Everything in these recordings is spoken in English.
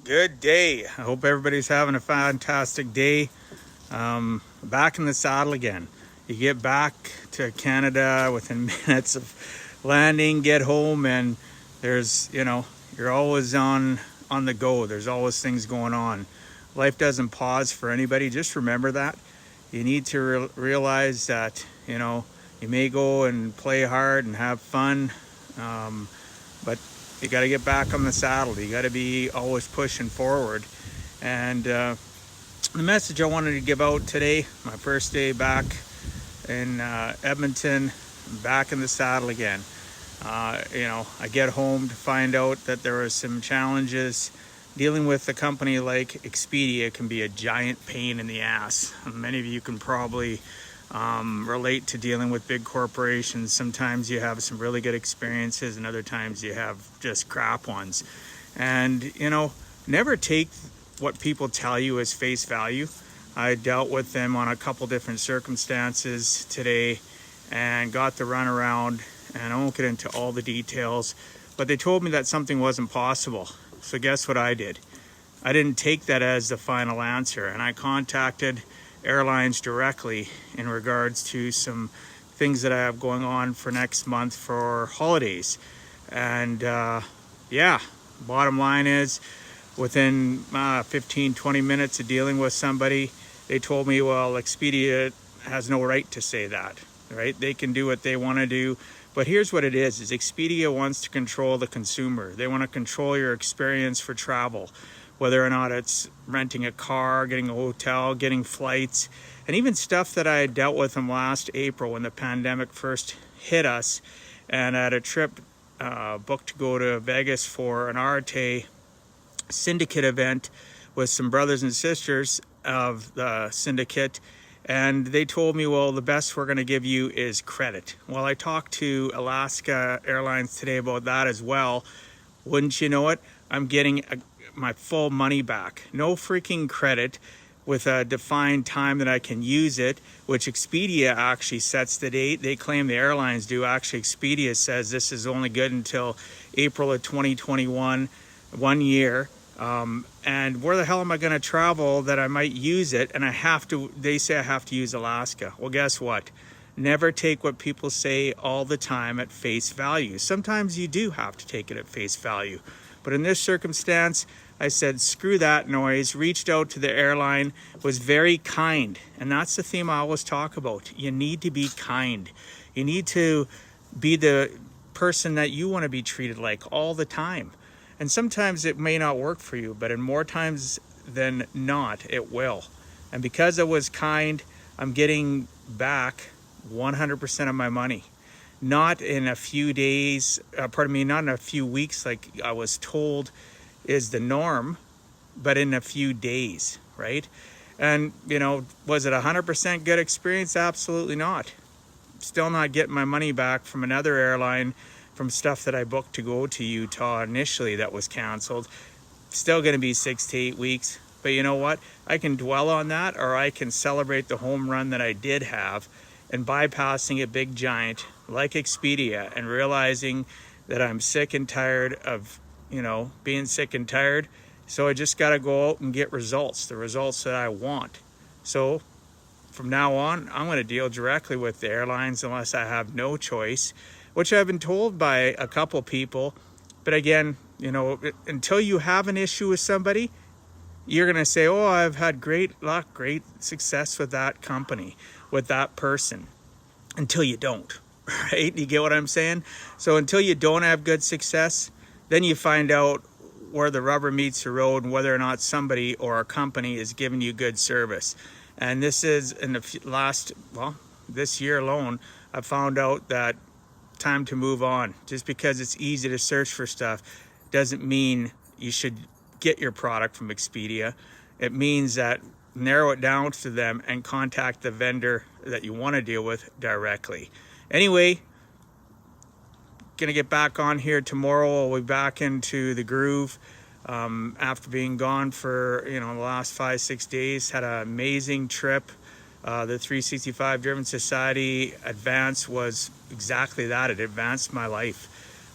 Good day. I hope everybody's having a fantastic day. Back in the saddle again. You get back to Canada within minutes of landing, get home, and there's, you're always on the go. There's always things going on. Life doesn't pause for anybody. Just remember that. You need to realize that, you may go and play hard and have fun, but you got to get back on the saddle. You got to be always pushing forward. And the message I wanted to give out today, my first day back in Edmonton, back in the saddle again. I get home to find out that there are some challenges. Dealing with a company like Expedia can be a giant pain in the ass. Many of you can probably relate to dealing with big corporations. Sometimes you have some really good experiences and other times you have just crap ones. And, never take what people tell you as face value. I dealt with them on a couple different circumstances today and got the runaround, and I won't get into all the details, but they told me that something wasn't possible. So guess what I did? I didn't take that as the final answer, and I contacted airlines directly in regards to some things that I have going on for next month for holidays. And bottom line is, within 15-20 minutes of dealing with somebody, they told me, well, Expedia has no right to say that, right? They can do what they want to do. But here's what it is Expedia wants to control the consumer. They want to control your experience for travel, whether or not it's renting a car, getting a hotel, getting flights, and even stuff that I had dealt with them last April when the pandemic first hit us. And I had a trip booked to go to Vegas for an Arte syndicate event with some brothers and sisters of the syndicate. And they told me, well, the best we're going to give you is credit. Well, I talked to Alaska Airlines today about that as well. Wouldn't you know it? I'm getting my full money back. No freaking credit, with a defined time that I can use it, which Expedia actually sets the date. They claim the airlines do. Actually, Expedia says this is only good until April of 2021, 1 year. And where the hell am I going to travel that I might use it? And they say I have to use Alaska. Well, guess what? Never take what people say all the time at face value. Sometimes you do have to take it at face value. But in this circumstance, I said, screw that noise, reached out to the airline, was very kind. And that's the theme I always talk about. You need to be kind. You need to be the person that you want to be treated like all the time. And sometimes it may not work for you, but in more times than not, it will. And because I was kind, I'm getting back 100% of my money. Not in a few days, not in a few weeks like I was told is the norm, but in a few days, right? And, was it 100% good experience? Absolutely not. Still not getting my money back from another airline from stuff that I booked to go to Utah initially that was canceled. Still going to be 6 to 8 weeks. But you know what? I can dwell on that, or I can celebrate the home run that I did have and bypassing a big giant like Expedia and realizing that I'm sick and tired of, being sick and tired. So I just got to go out and get results, the results that I want. So from now on, I'm going to deal directly with the airlines unless I have no choice, which I've been told by a couple people. But again, until you have an issue with somebody, you're going to say, oh, I've had great luck, great success with that company, with that person, until you don't, right? You get what I'm saying? So until you don't have good success, then you find out where the rubber meets the road and whether or not somebody or a company is giving you good service. And this is in the this year alone, I found out that time to move on. Just because it's easy to search for stuff doesn't mean you should get your product from Expedia. It means that narrow it down to them and contact the vendor that you want to deal with directly. Anyway, gonna get back on here tomorrow. I'll be back into the groove after being gone for the last 5-6 days. Had an amazing trip. The 365 Driven Society Advance was exactly that. It advanced my life.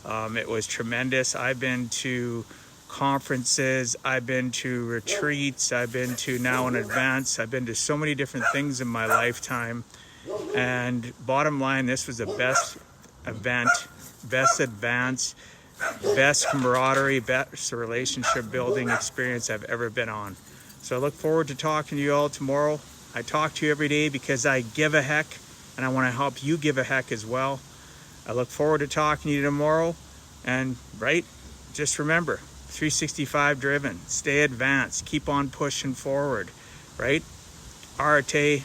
It was tremendous. I've been to conferences, I've been to retreats, I've been to now in advance, I've been to so many different things in my lifetime. And bottom line, this was the best event, best advance, best camaraderie, best relationship building experience I've ever been on. So I look forward to talking to you all tomorrow. I talk to you every day because I give a heck, and I want to help you give a heck as well. I look forward to talking to you tomorrow. And just remember, 365 driven, stay advanced, keep on pushing forward, right? Arete,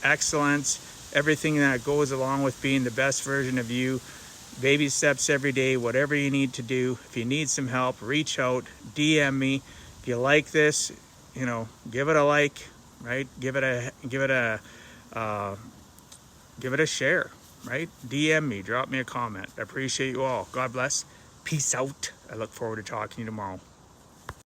excellence, everything that goes along with being the best version of you. Baby steps every day, whatever you need to do. If you need some help, reach out, DM me. If you like this, give it a like, right? Give it a share, right? DM me, drop me a comment. I appreciate you all. God bless. Peace out. I look forward to talking to you tomorrow.